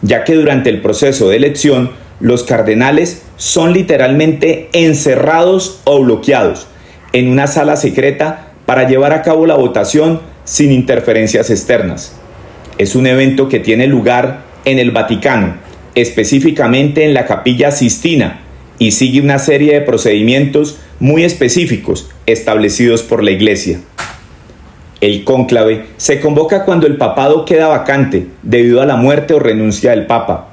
ya que durante el proceso de elección los cardenales son literalmente encerrados o bloqueados en una sala secreta para llevar a cabo la votación sin interferencias externas. Es un evento que tiene lugar en el Vaticano, específicamente en la Capilla Sistina, y sigue una serie de procedimientos muy específicos establecidos por la Iglesia. El cónclave se convoca cuando el papado queda vacante debido a la muerte o renuncia del papa.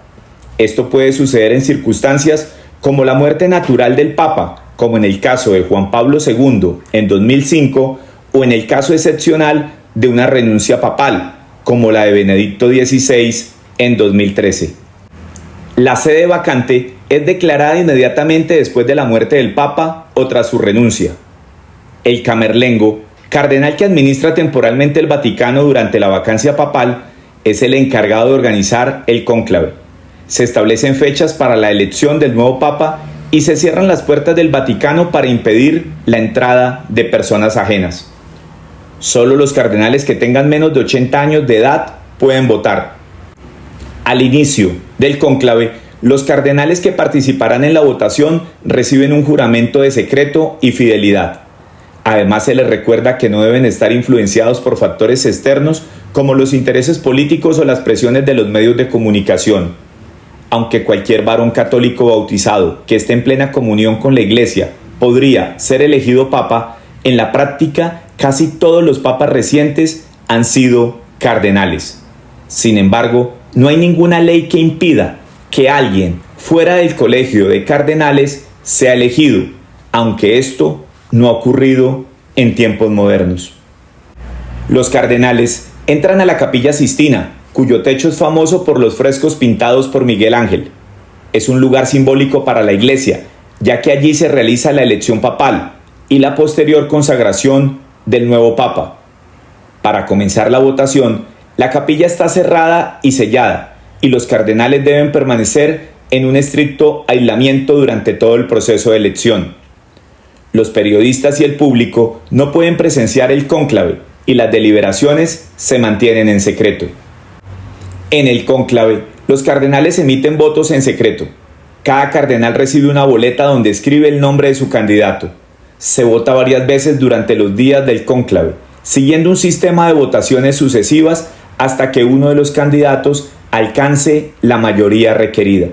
Esto puede suceder en circunstancias como la muerte natural del papa, como en el caso de Juan Pablo II en 2005, o en el caso excepcional de una renuncia papal, como la de Benedicto XVI en 2013. La sede vacante es declarada inmediatamente después de la muerte del papa o tras su renuncia. El camerlengo, cardenal que administra temporalmente el Vaticano durante la vacancia papal, es el encargado de organizar el cónclave. Se establecen fechas para la elección del nuevo papa y se cierran las puertas del Vaticano para impedir la entrada de personas ajenas. Solo los cardenales que tengan menos de 80 años de edad pueden votar. Al inicio del cónclave, los cardenales que participarán en la votación reciben un juramento de secreto y fidelidad. Además, se les recuerda que no deben estar influenciados por factores externos como los intereses políticos o las presiones de los medios de comunicación. Aunque cualquier varón católico bautizado que esté en plena comunión con la Iglesia podría ser elegido papa, en la práctica casi todos los papas recientes han sido cardenales. Sin embargo, no hay ninguna ley que impida que alguien fuera del colegio de cardenales sea elegido, aunque esto no ha ocurrido en tiempos modernos. Los cardenales entran a la Capilla Sistina, cuyo techo es famoso por los frescos pintados por Miguel Ángel. Es un lugar simbólico para la Iglesia, ya que allí se realiza la elección papal y la posterior consagración del nuevo papa. Para comenzar la votación, la capilla está cerrada y sellada, y los cardenales deben permanecer en un estricto aislamiento durante todo el proceso de elección. Los periodistas y el público no pueden presenciar el cónclave y las deliberaciones se mantienen en secreto. En el cónclave, los cardenales emiten votos en secreto. Cada cardenal recibe una boleta donde escribe el nombre de su candidato. Se vota varias veces durante los días del cónclave, siguiendo un sistema de votaciones sucesivas hasta que uno de los candidatos alcance la mayoría requerida.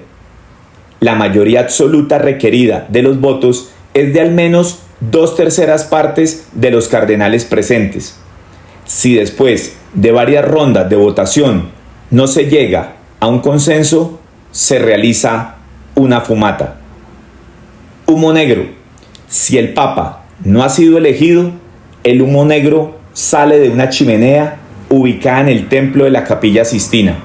La mayoría absoluta requerida de los votos es de al menos 2/3 partes de los cardenales presentes. Si después de varias rondas de votación no se llega a un consenso, se realiza una fumata. Humo negro. Si el Papa no ha sido elegido, El humo negro sale de una chimenea ubicada en el templo de la Capilla Sistina.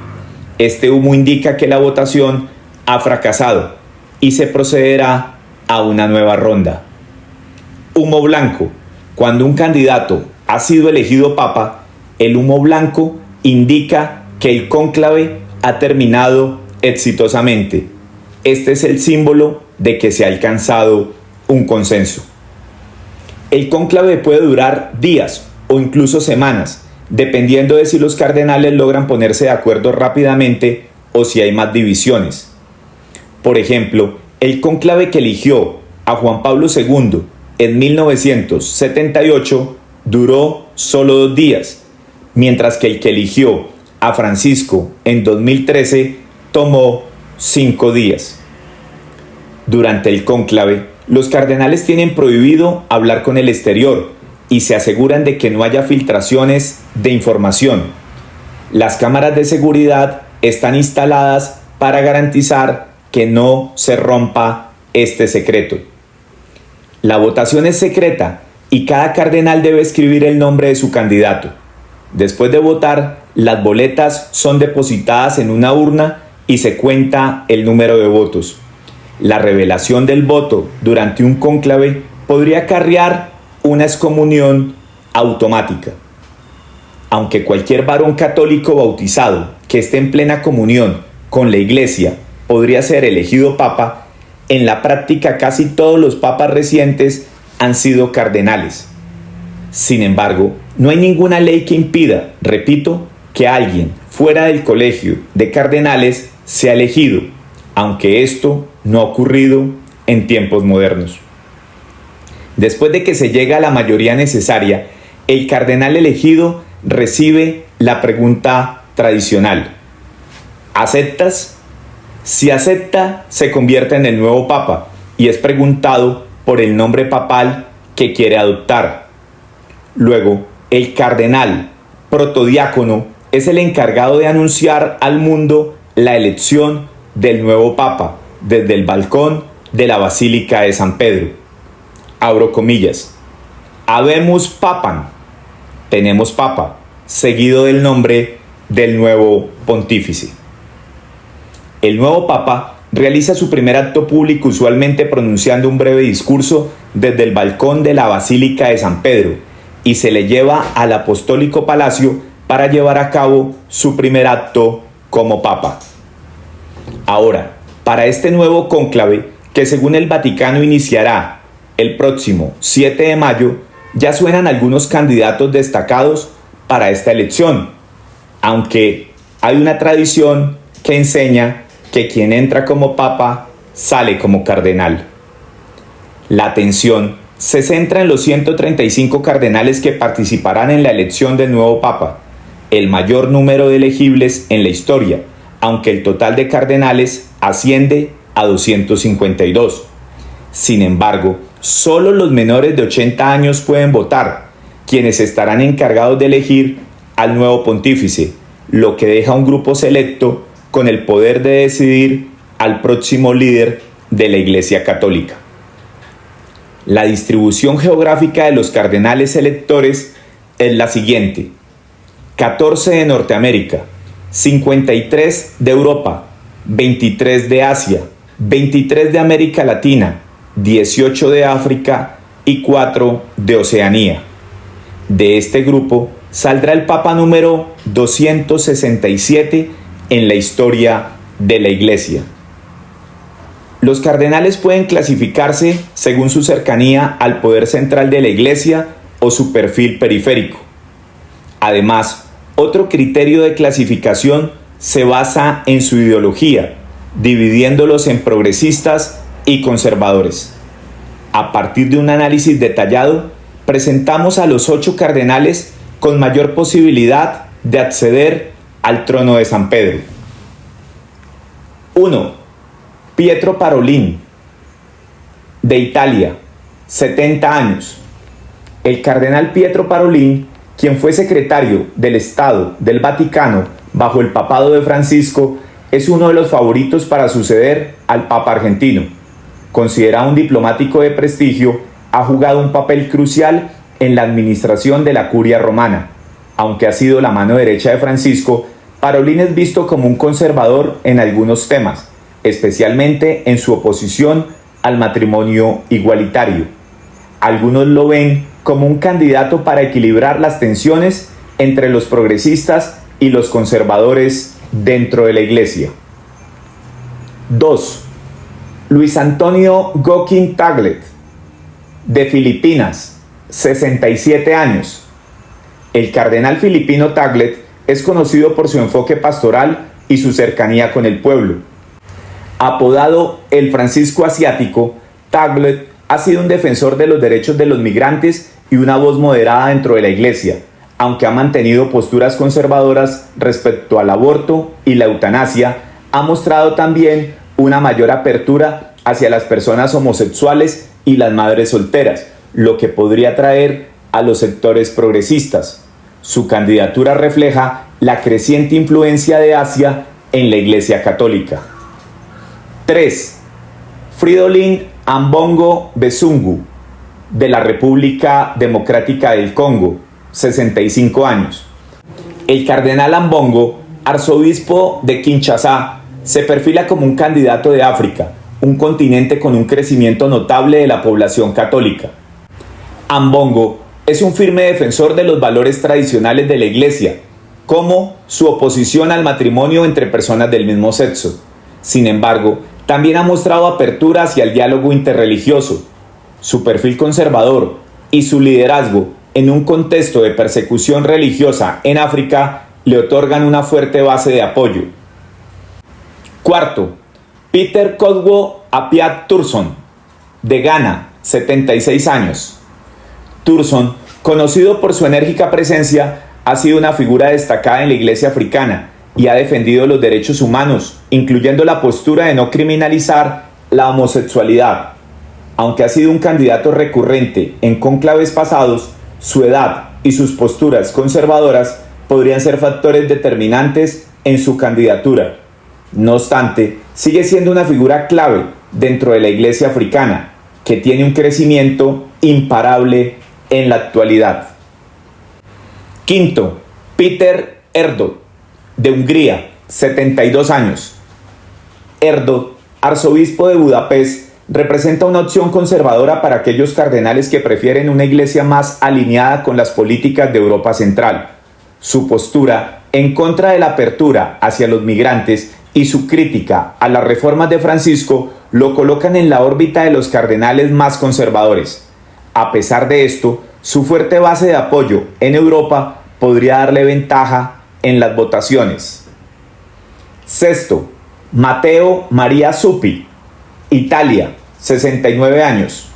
Este humo indica que la votación ha fracasado y se procederá a una nueva ronda. Humo blanco. Cuando un candidato ha sido elegido papa, el humo blanco indica que el cónclave ha terminado exitosamente. Este es el símbolo de que se ha alcanzado un consenso. El cónclave puede durar días o incluso semanas, dependiendo de si los cardenales logran ponerse de acuerdo rápidamente o si hay más divisiones. Por ejemplo, el cónclave que eligió a Juan Pablo II en 1978 duró solo 2 días, mientras que el que eligió a Francisco en 2013 tomó 5 días. Durante el cónclave, los cardenales tienen prohibido hablar con el exterior y se aseguran de que no haya filtraciones de información. Las cámaras de seguridad están instaladas para garantizar que no se rompa este secreto. La votación es secreta y cada cardenal debe escribir el nombre de su candidato. Después de votar, las boletas son depositadas en una urna y se cuenta el número de votos. La revelación del voto durante un cónclave podría acarrear una excomunión automática. Aunque cualquier varón católico bautizado que esté en plena comunión con la Iglesia podría ser elegido papa, en la práctica casi todos los papas recientes han sido cardenales. Sin embargo, no hay ninguna ley que impida, repito, que alguien fuera del colegio de cardenales sea elegido, aunque esto no ha ocurrido en tiempos modernos. Después de que se llega a la mayoría necesaria, el cardenal elegido recibe la pregunta tradicional: ¿aceptas? Si acepta, se convierte en el nuevo papa y es preguntado por el nombre papal que quiere adoptar. Luego, el cardenal protodiácono es el encargado de anunciar al mundo la elección del nuevo papa desde el balcón de la Basílica de San Pedro. Abro comillas. Habemus papam. Tenemos papa, seguido del nombre del nuevo pontífice. El nuevo papa realiza su primer acto público usualmente pronunciando un breve discurso desde el balcón de la Basílica de San Pedro y se le lleva al apostólico palacio para llevar a cabo su primer acto como papa. Ahora, para este nuevo cónclave, que según el Vaticano iniciará el próximo 7 de mayo, ya suenan algunos candidatos destacados para esta elección, aunque hay una tradición que enseña que quien entra como papa sale como cardenal. La atención se centra en los 135 cardenales que participarán en la elección del nuevo papa, el mayor número de elegibles en la historia, aunque el total de cardenales asciende a 252. Sin embargo, solo los menores de 80 años pueden votar, quienes estarán encargados de elegir al nuevo pontífice, lo que deja un grupo selecto con el poder de decidir al próximo líder de la Iglesia Católica. La distribución geográfica de los cardenales electores es la siguiente: 14 de Norteamérica, 53 de Europa, 23 de Asia, 23 de América Latina, 18 de África y 4 de Oceanía. De este grupo saldrá el Papa número 267 en la historia de la Iglesia. Los cardenales pueden clasificarse según su cercanía al poder central de la Iglesia o su perfil periférico. Además, otro criterio de clasificación se basa en su ideología, dividiéndolos en progresistas y conservadores. A partir de un análisis detallado, presentamos a los 8 cardenales con mayor posibilidad de acceder al trono de San Pedro. 1. Pietro Parolin, de Italia, 70 años. El cardenal Pietro Parolin, quien fue secretario del Estado del Vaticano bajo el papado de Francisco, es uno de los favoritos para suceder al Papa argentino. Considerado un diplomático de prestigio, ha jugado un papel crucial en la administración de la curia romana. Aunque ha sido la mano derecha de Francisco, Parolín es visto como un conservador en algunos temas, especialmente en su oposición al matrimonio igualitario. Algunos lo ven como un candidato para equilibrar las tensiones entre los progresistas y los conservadores dentro de la Iglesia. 2. Luis Antonio Gokin Tagle, de Filipinas, 67 años. El cardenal filipino Tagle es conocido por su enfoque pastoral y su cercanía con el pueblo. Apodado el Francisco Asiático, Tagle ha sido un defensor de los derechos de los migrantes y una voz moderada dentro de la Iglesia, aunque ha mantenido posturas conservadoras respecto al aborto y la eutanasia. Ha mostrado también una mayor apertura hacia las personas homosexuales y las madres solteras, lo que podría atraer a los sectores progresistas. Su candidatura refleja la creciente influencia de Asia en la Iglesia Católica. 3. Fridolin Ambongo Besungu, de la República Democrática del Congo, 65 años. El cardenal Ambongo, arzobispo de Kinshasa, se perfila como un candidato de África, un continente con un crecimiento notable de la población católica. Ambongo es un firme defensor de los valores tradicionales de la Iglesia, como su oposición al matrimonio entre personas del mismo sexo. Sin embargo, también ha mostrado apertura hacia el diálogo interreligioso. Su perfil conservador y su liderazgo en un contexto de persecución religiosa en África le otorgan una fuerte base de apoyo. 4. Peter Kodwo Apiat Turson, de Ghana, 76 años. Turson, conocido por su enérgica presencia, ha sido una figura destacada en la Iglesia africana y ha defendido los derechos humanos, incluyendo la postura de no criminalizar la homosexualidad. Aunque ha sido un candidato recurrente en cónclaves pasados, su edad y sus posturas conservadoras podrían ser factores determinantes en su candidatura. No obstante, sigue siendo una figura clave dentro de la Iglesia africana, que tiene un crecimiento imparable en la actualidad. 5. Peter Erdős, de Hungría, 72 años. Erdős, arzobispo de Budapest, representa una opción conservadora para aquellos cardenales que prefieren una iglesia más alineada con las políticas de Europa Central. Su postura en contra de la apertura hacia los migrantes y su crítica a las reformas de Francisco lo colocan en la órbita de los cardenales más conservadores. A pesar de esto, su fuerte base de apoyo en Europa podría darle ventaja en las votaciones. 6. Matteo Maria Zuppi, Italia, 69 años.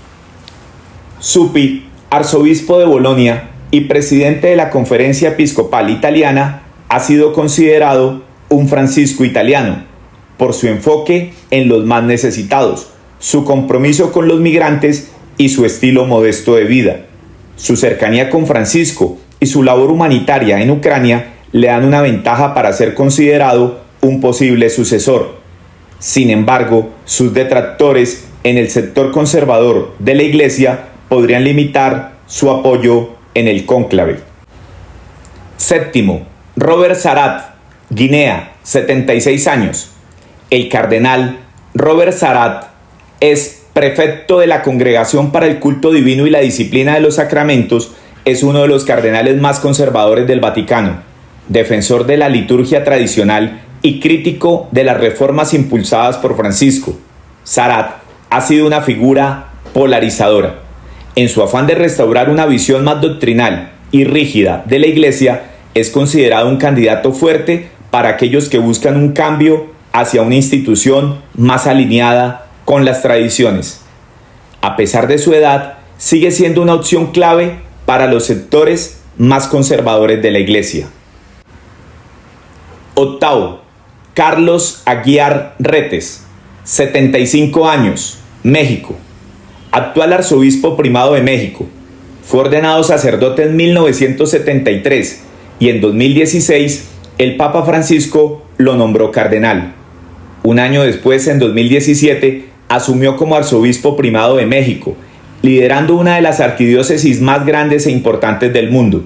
Zuppi, arzobispo de Bolonia y presidente de la Conferencia Episcopal Italiana, ha sido considerado un Francisco italiano por su enfoque en los más necesitados, su compromiso con los migrantes y su estilo modesto de vida. Su cercanía con Francisco y su labor humanitaria en Ucrania le dan una ventaja para ser considerado un posible sucesor. Sin embargo, sus detractores en el sector conservador de la Iglesia podrían limitar su apoyo en el cónclave. 7. Robert Sarrat, Guinea, 76 años. El cardenal Robert Sarrat es prefecto de la Congregación para el Culto Divino y la Disciplina de los Sacramentos. Es uno de los cardenales más conservadores del Vaticano, defensor de la liturgia tradicional y crítico de las reformas impulsadas por Francisco. Sarrat ha sido una figura polarizadora. En su afán de restaurar una visión más doctrinal y rígida de la Iglesia, es considerado un candidato fuerte para aquellos que buscan un cambio hacia una institución más alineada con las tradiciones. A pesar de su edad, sigue siendo una opción clave para los sectores más conservadores de la Iglesia. 8. Carlos Aguiar Retes, 75 años, México. Actual arzobispo primado de México. Fue ordenado sacerdote en 1973 y en 2016 el Papa Francisco lo nombró cardenal. Un año después, en 2017, asumió como arzobispo primado de México liderando una de las arquidiócesis más grandes e importantes del mundo.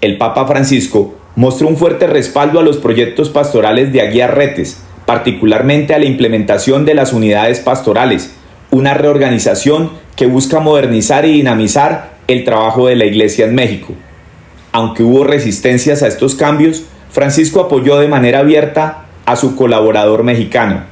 El Papa Francisco mostró un fuerte respaldo a los proyectos pastorales de Aguiar Retes, particularmente a la implementación de las unidades pastorales, una reorganización que busca modernizar y dinamizar el trabajo de la Iglesia en México. Aunque hubo resistencias a estos cambios, Francisco apoyó de manera abierta a su colaborador mexicano.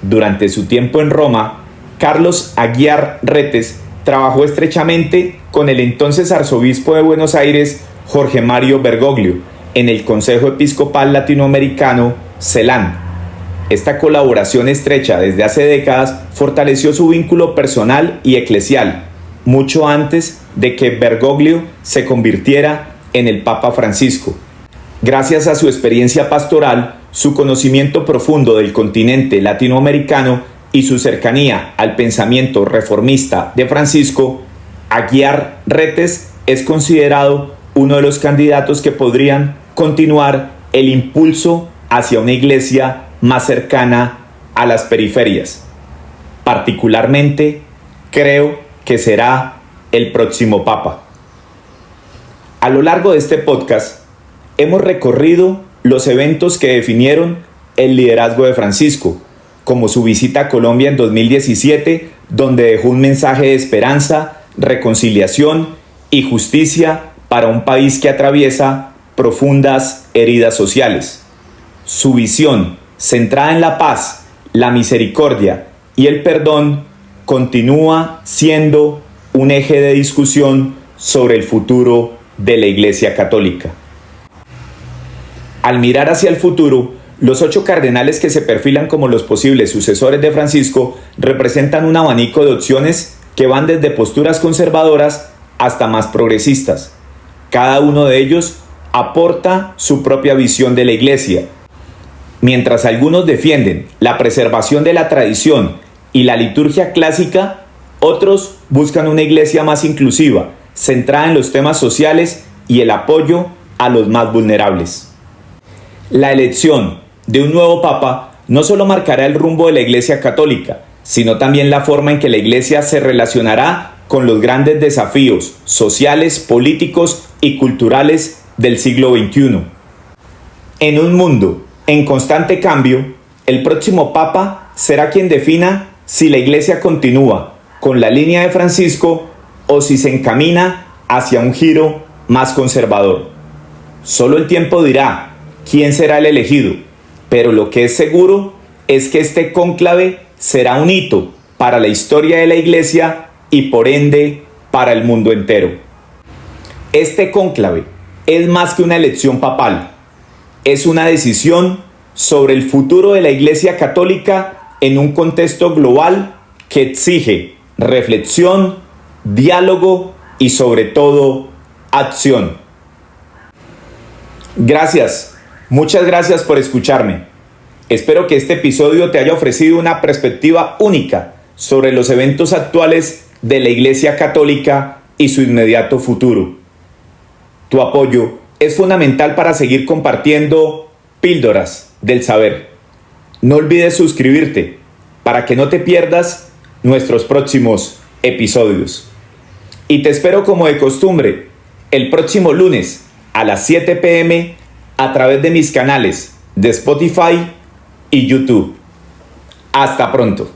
Durante su tiempo en Roma, Carlos Aguiar Retes trabajó estrechamente con el entonces arzobispo de Buenos Aires, Jorge Mario Bergoglio, en el Consejo Episcopal Latinoamericano, CELAN. Esta colaboración estrecha desde hace décadas fortaleció su vínculo personal y eclesial, mucho antes de que Bergoglio se convirtiera en el Papa Francisco. Gracias a su experiencia pastoral, su conocimiento profundo del continente latinoamericano y su cercanía al pensamiento reformista de Francisco, Aguiar Retes es considerado uno de los candidatos que podrían continuar el impulso hacia una iglesia más cercana a las periferias. Particularmente, creo que será el próximo Papa. A lo largo de este podcast, hemos recorrido los eventos que definieron el liderazgo de Francisco, como su visita a Colombia en 2017, donde dejó un mensaje de esperanza, reconciliación y justicia para un país que atraviesa profundas heridas sociales. Su visión, centrada en la paz, la misericordia y el perdón, continúa siendo un eje de discusión sobre el futuro de la Iglesia Católica. Al mirar hacia el futuro, los 8 cardenales que se perfilan como los posibles sucesores de Francisco representan un abanico de opciones que van desde posturas conservadoras hasta más progresistas. Cada uno de ellos aporta su propia visión de la Iglesia. Mientras algunos defienden la preservación de la tradición y la liturgia clásica, otros buscan una iglesia más inclusiva, centrada en los temas sociales y el apoyo a los más vulnerables. La elección de un nuevo papa no solo marcará el rumbo de la Iglesia Católica, sino también la forma en que la Iglesia se relacionará con los grandes desafíos sociales, políticos y culturales del siglo XXI. En un mundo en constante cambio, el próximo papa será quien defina si la Iglesia continúa con la línea de Francisco o si se encamina hacia un giro más conservador. Solo el tiempo dirá quién será el elegido, pero lo que es seguro es que este cónclave será un hito para la historia de la Iglesia y por ende para el mundo entero. Este cónclave es más que una elección papal, es una decisión sobre el futuro de la Iglesia Católica en un contexto global que exige reflexión, diálogo y sobre todo acción. Gracias, muchas gracias por escucharme. Espero que este episodio te haya ofrecido una perspectiva única sobre los eventos actuales de la Iglesia Católica y su inmediato futuro. Tu apoyo es fundamental para seguir compartiendo píldoras del saber. No olvides suscribirte para que no te pierdas nuestros próximos episodios. Y te espero como de costumbre el próximo lunes a las 7 p.m. a través de mis canales de Spotify y YouTube. Hasta pronto.